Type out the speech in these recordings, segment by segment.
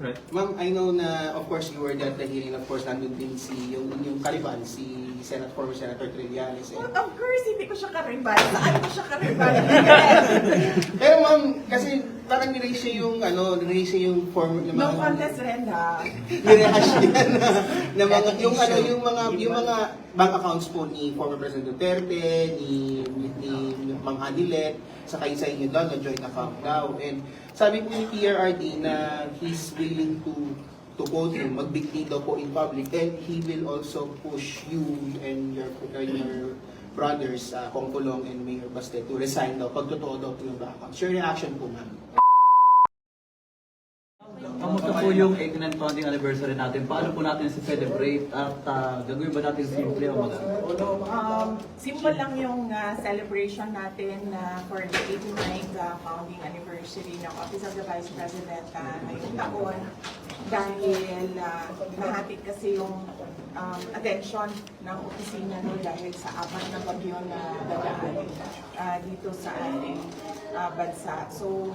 Right. Ma'am, I know na of course you were there at the hearing, of course nandun din yung kaliban, si former Senator Trillanes. Well, of course, hindi ko siya karibal. Saan ko siya karibal? Pero ma'am, kasi parang niraise siya yung former na No mga contest rin ha. nirehash niya na mga yung mga bank accounts po ni former President Duterte, ni Ma'am Adilet, saka yung sa inyo daw na joint account daw. And sabi po ni PRRD na he's willing to quote him, magbigti daw po in public, and he will also push you and your brothers, Kong Kulong and Mayor Baste, to resign daw pag totoo daw po yung bank accounts. Your reaction po, ma'am? Kamusta po yung 89th founding anniversary natin? Paano po natin celebrate at gagawin ba natin simple o maganda? Simple lang yung celebration natin for the 89th founding anniversary ng Office of the Vice President ngayong taon. Dahil nahatik kasi yung attention ng opisina dahil sa apat na bagyo na dadaan dito sa ating bansa. So,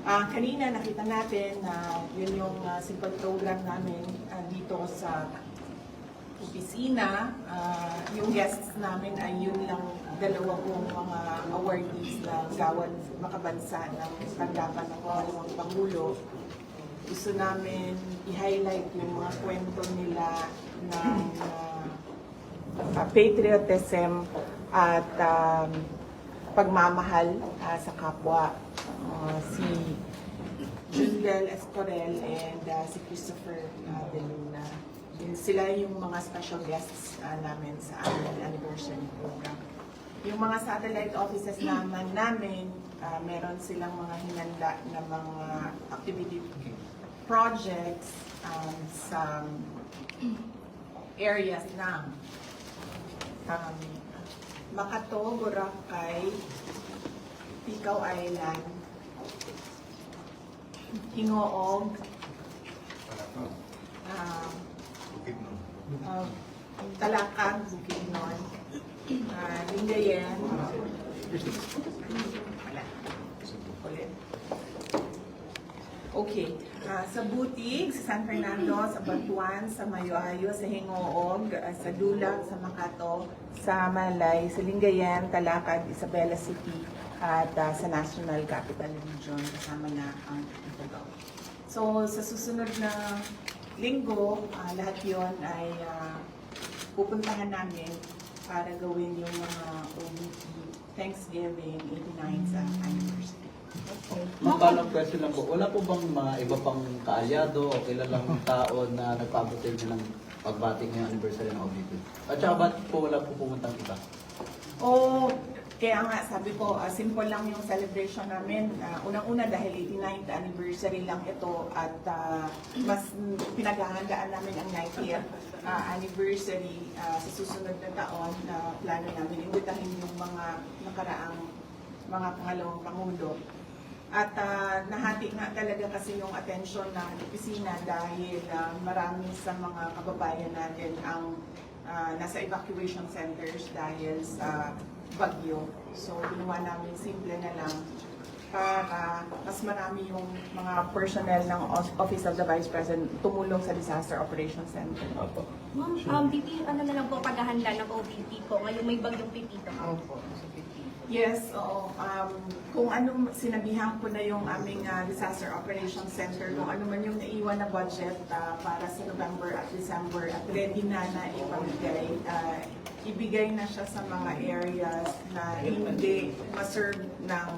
kanina nakita natin na yun yung simple program namin dito sa opisina. Yung guests namin ay yun lang dalawa pong mga awardees na gawad makabansa ng tanggapan ng Pangalawang Pangulo. Gusto namin i-highlight yung mga kwento nila ng patriotism at pagmamahal sa kapwa. Si Jundel Estorel and si Christopher De Luna. Sila yung mga special guests namin sa anniversary program. Yung mga satellite offices namin, meron silang mga hinanda na mga activity projects sa areas ng Makato, Boracay, Ticao Island, Hingoog, Talakag, Bukidnon, Lingayen, ulit. Okay. Sa Butig, sa San Fernando, sa Batuan, sa Mayoayo, sa Hingoog, sa Dulag, sa Makato, sa Malay, sa Lingayen, Talakad, Isabela City, at sa National Capital Region, kasama na ang Ifugao. So, sa susunod na linggo, lahat yon ay pupuntahan namin para gawin yung mga OVP Thanksgiving 89th anniversary. Okay. Magpalang question lang po, wala po bang mga iba pang kaalyado o kilalang tao na nagpabutil nyo ng pagbati ngayong anniversary ng OVP? At saka ba't po wala po pumuntang iba? Kaya nga sabi ko, simple lang yung celebration namin. Unang-una dahil 89th anniversary lang ito at mas pinaghahandaan namin ang 90th anniversary sa susunod na taon na plano namin imbitahin yung mga nakaraang mga pangalawang pangulo. At nahati nga talaga kasi yung attention ng opisina dahil marami sa mga kababayan natin ang nasa evacuation centers dahil sa bagyo. So, ginawa namin simple na lang para mas marami yung mga personnel ng Office of the Vice President tumulong sa Disaster Operations Center. Ma'am, BP, ano na lang po paghahanda ng OVP po? Ngayon may bagyong pipito pa. Yes, oo. Kung ano, sinabihan ko na yung aming Disaster Operations Center, kung ano man yung naiwan na budget para sa November at December at ready na ipamigay, ibigay na siya sa mga areas na hindi ma-serve ng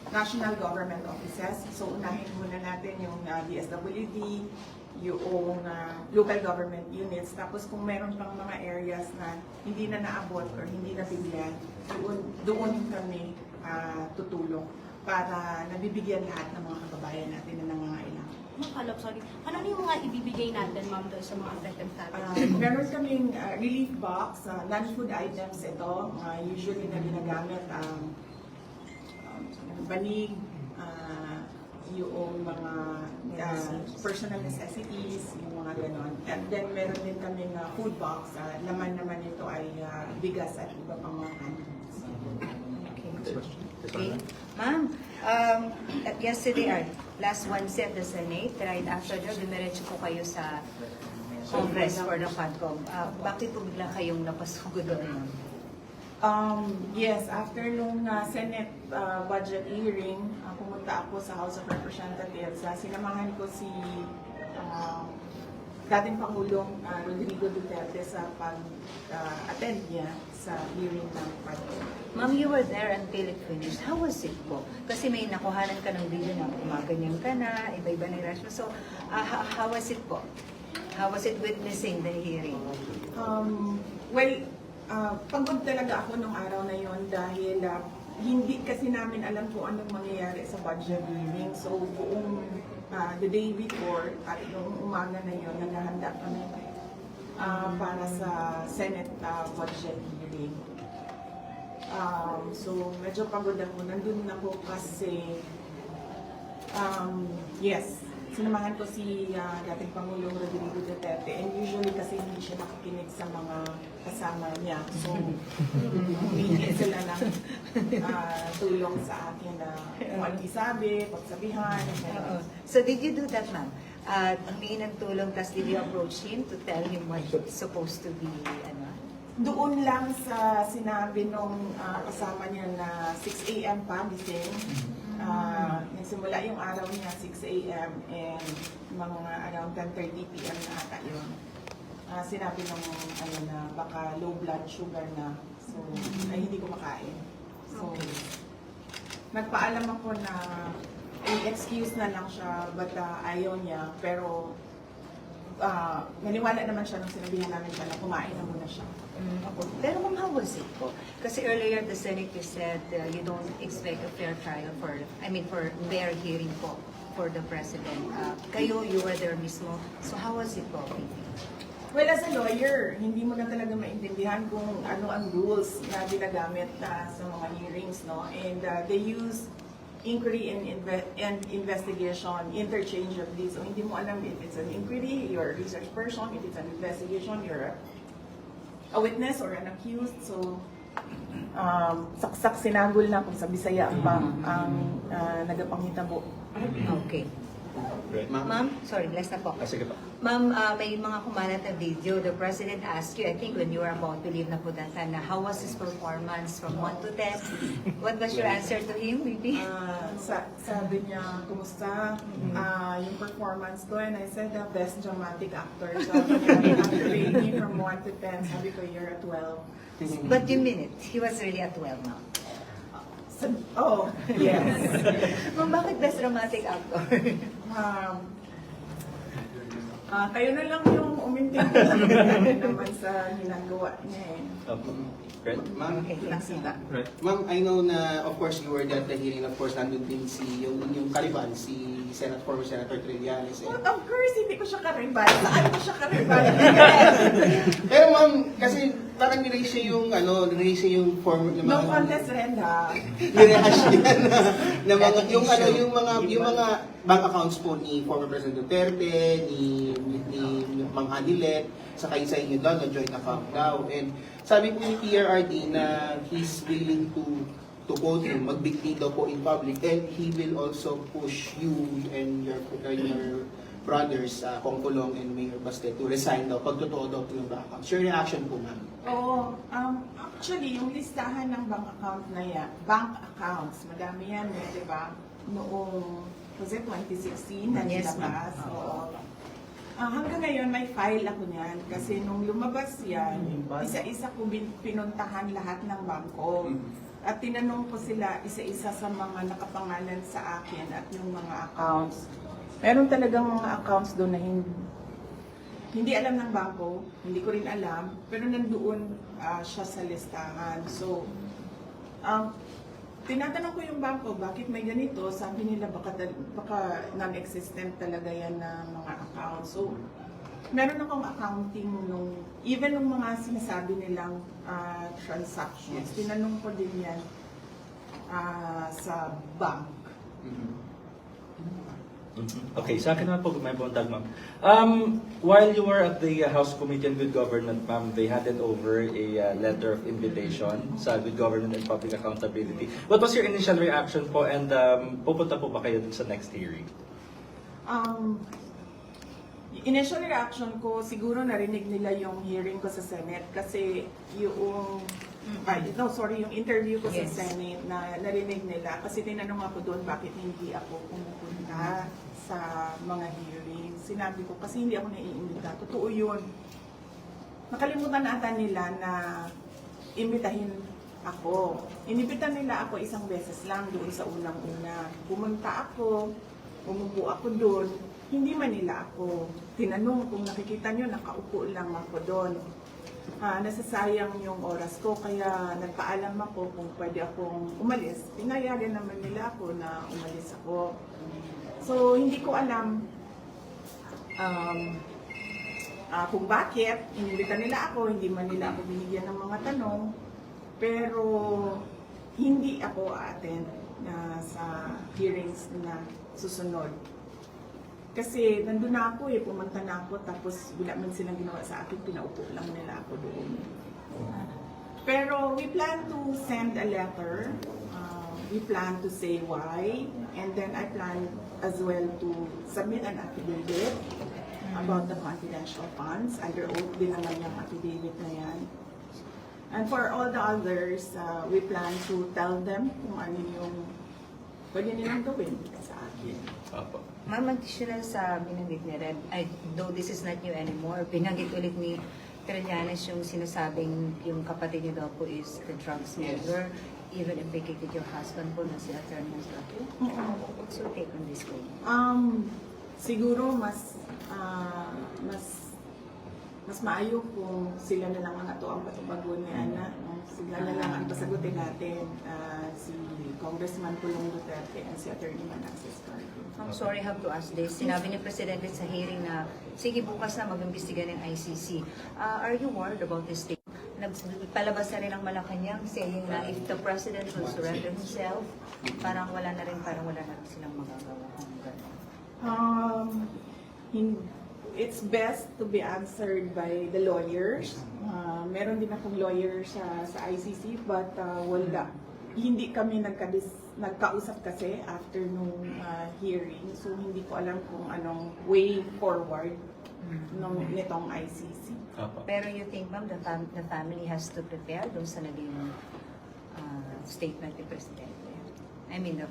national government offices. So, unahin muna natin yung DSWD, yung local government units. Tapos kung meron pang mga areas na hindi na naabot or hindi na bigyan, doon kami tutulong para nabibigyan lahat ng mga kababayan natin na nangangailangan. Ma'am, sorry. Ano yung mga ibibigay natin, ma'am, doon sa mga affected families? Meron kaming relief box, non-food items ito, usually na ginagamit banig, yung mga personal necessities, yung mga ganon. And then meron din kaming food box, laman naman ito ay bigas at iba pang mga condiments. Okay. Ma'am, yesterday, last Wednesday at the Senate, right after that, dumiretso po kayo sa Congress for the FATCOM. Bakit po bigla kayong napasugod doon, ma'am? Yes, after nung Senate budget hearing, pumunta ako sa House of Representatives. Sinamahan ko si dating Pangulong Rodrigo Duterte sa pag-attend niya sa hearing ng FATCOM. Ma'am, you were there until it finished. How was it po? Kasi may nakuhanan ka ng video na kumaganyan ka na, iba-iba na yung reaction. So, how was it po? How was it witnessing the hearing? Pagod talaga ako nung araw na yon dahil hindi kasi namin alam kung anong mangyayari sa budget hearing. So, buong the day before at noong umaga na yon, naghahanda kami para sa Senate budget hearing. So, medyo pagod ako. Nandun ako kasi, yes, sinamahan ko si dating Pangulong Rodrigo Duterte, and usually kasi hindi siya nakikinig sa mga kasama niya. So, humingi sila ng tulong sa akin na kung ano isabi, pagsabihan. So did you do that, ma'am? Humingi ng tulong, tas did you approach him to tell him what it's supposed to be, ano? Doon lang sa sinabi nung kasama niya na 6 a.m. pa, gising. Nagsimula yung araw niya 6 a.m. and mga around 10:30 p.m. na ata yun. Sinabi nung na baka low blood sugar na. So, ay hindi ko makain. So, nagpaalam ako na excuse na lang siya, but ayaw niya. Pero, naniwala naman siya nung sinabihan namin siya na kumain na muna siya. Pero ma'am, how was it po? Kasi earlier the Senate you said you don't expect a fair trial for fair hearing po for the President. Kayo, you were there mismo. So how was it po? Well, as a lawyer, hindi mo na talaga maintindihan kung ano ang rules na ginagamit sa mga hearings, no? And they use inquiry and investigation interchangeably. So hindi mo alam if it's an inquiry, you're a research person, if it's an investigation, you're a witness or an accused. So, saksak sinagol na kung sa Bisaya ang nagapanghitabo. Okay. Ma'am? Ma'am, sorry, last na po. Sige pa. Ma'am, may mga kumalat na video. The President asked you, I think when you were about to leave na po that time, na how was his performance from 1 to 10? What was your answer to him, maybe? Sabi niya, kumusta yung performance ko? And I said, the best dramatic actor. Sabi niya, after rating from 1 to 10, sabi ko, you're a 12. But you mean it. He was really at 12 now. Oh, yes. Ma'am, bakit best dramatic actor? Kayo na lang yung umintin naman sa ginagawa niya eh. Right? Ma'am, Okay, thanks, ma'am. Right. Ma'am, I know na, of course, you were there at the hearing. Of course, nandun din si yung kaliban, si former Senator Trillanes. Well, of course, hindi ko siya karibal. Saan ko siya karibal? Pero ma'am, kasi parang niraise siya yung former na No contest rin ha. niraise niya na mga, yung mga bank accounts po ni former President Duterte, ni Mang Adilet, saka yung sa inyo doon, na joint account daw. And sabi po ni PRRD na he's willing to quote him, mag-big deal daw po in public, and he will also push you and your brothers, Kong Kulong and Mayor Baste, to resign daw, pag totoo daw po yung bank accounts. Your reaction po, ma'am? Oo. Actually, yung listahan ng bank accounts, madami yan, di ba? Noong, was it 2016 na Yes, nilabas? ma'am. Oo. Hanggang ngayon, may file ako niyan. Kasi nung lumabas yan, isa-isa ko pinuntahan lahat ng bangko. At tinanong ko sila isa-isa sa mga nakapangalan sa akin at yung mga accounts. Meron talagang mga accounts doon na hindi alam ng bangko, hindi ko rin alam, pero nandoon siya sa listahan. So, tinatanong ko yung bangko, bakit may ganito? Sabi nila baka non-existent talaga yan na mga accounts. So, meron akong accounting even nung mga sinasabi nilang transactions. Tinanong ko din yan sa bank. Okay, sa akin naman po, may buntag, ma'am. While you were at the House Committee on Good Government, ma'am, they handed over a letter of invitation sa Good Government and Public Accountability. What was your initial reaction po, and pupunta po ba kayo dun sa next hearing? Initial reaction ko, siguro narinig nila yung hearing ko sa Senate kasi yung yung interview ko sa Yes. Senate na narinig nila kasi tinanong ako doon bakit hindi ako pumupunta sa mga hearings. Sinabi ko kasi hindi ako naiimbita. Totoo yun. Nakalimutan ata nila na imbitahin ako. Inimbitan nila ako isang beses lang doon sa unang-una. Pumunta ako, umupo ako doon, hindi man nila ako tinanong kung nakikita nyo, nakaupo lang ako doon. Nasasayang yung oras ko, kaya nagpaalam ako kung pwede akong umalis. Pinayagan naman nila ako na umalis ako. So, hindi ko alam kung bakit. Inimbitan nila ako, hindi man nila ako binigyan ng mga tanong. Pero, hindi ako attend na sa hearings na susunod. Kasi nandun na ako pumunta na ako, tapos wala man silang ginawa sa akin, pinaupo lang nila ako doon. Pero we plan to send a letter, we plan to say why, and then I plan as well to submit an affidavit about the confidential funds. Under oath din naman yung affidavit na yan. And for all the others, we plan to tell them kung ano yung pwede nilang gawin sa akin. Opo. Ma'am, additional sa binanggit ni Reb, though this is not new anymore, binanggit ulit ni Trillanes yung sinasabing yung kapatid niyo daw po is the drug smuggler, even implicated your husband po na si Attorney Masrato. What's your take on this po? Siguro mas maayo kung sila na lang ang ato ang patubagon ni Ana. No? Sila na lang ang pasagutin natin, si Congressman Pulong Duterte and si Attorney Manasseh Escardo. I'm sorry, I have to ask this. Sinabi ni Presidente sa hearing na, sige, bukas na mag-imbestiga ng ICC. Are you worried about this thing? Nagpalabas na rin ang Malacanang saying na if the President will surrender himself, parang wala na rin silang magagawa. It's best to be answered by the lawyers. Meron din akong lawyer sa ICC, but wala. Hindi kami nagkausap kasi after nung hearing, so hindi ko alam kung anong way forward nitong ICC. Opo. Pero you think, ma'am, the family has to prepare doon sa naging statement ni Presidente? I mean, the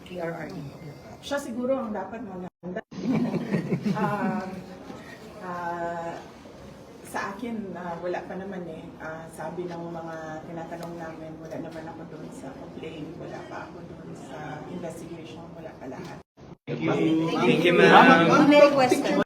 PRRD. Siya siguro ang dapat maganda. Sa akin, wala pa naman sabi ng mga tinatanong namin, wala naman ako doon sa complaint, wala pa ako doon sa investigation, wala pa lahat. Thank you, ma'am. May question.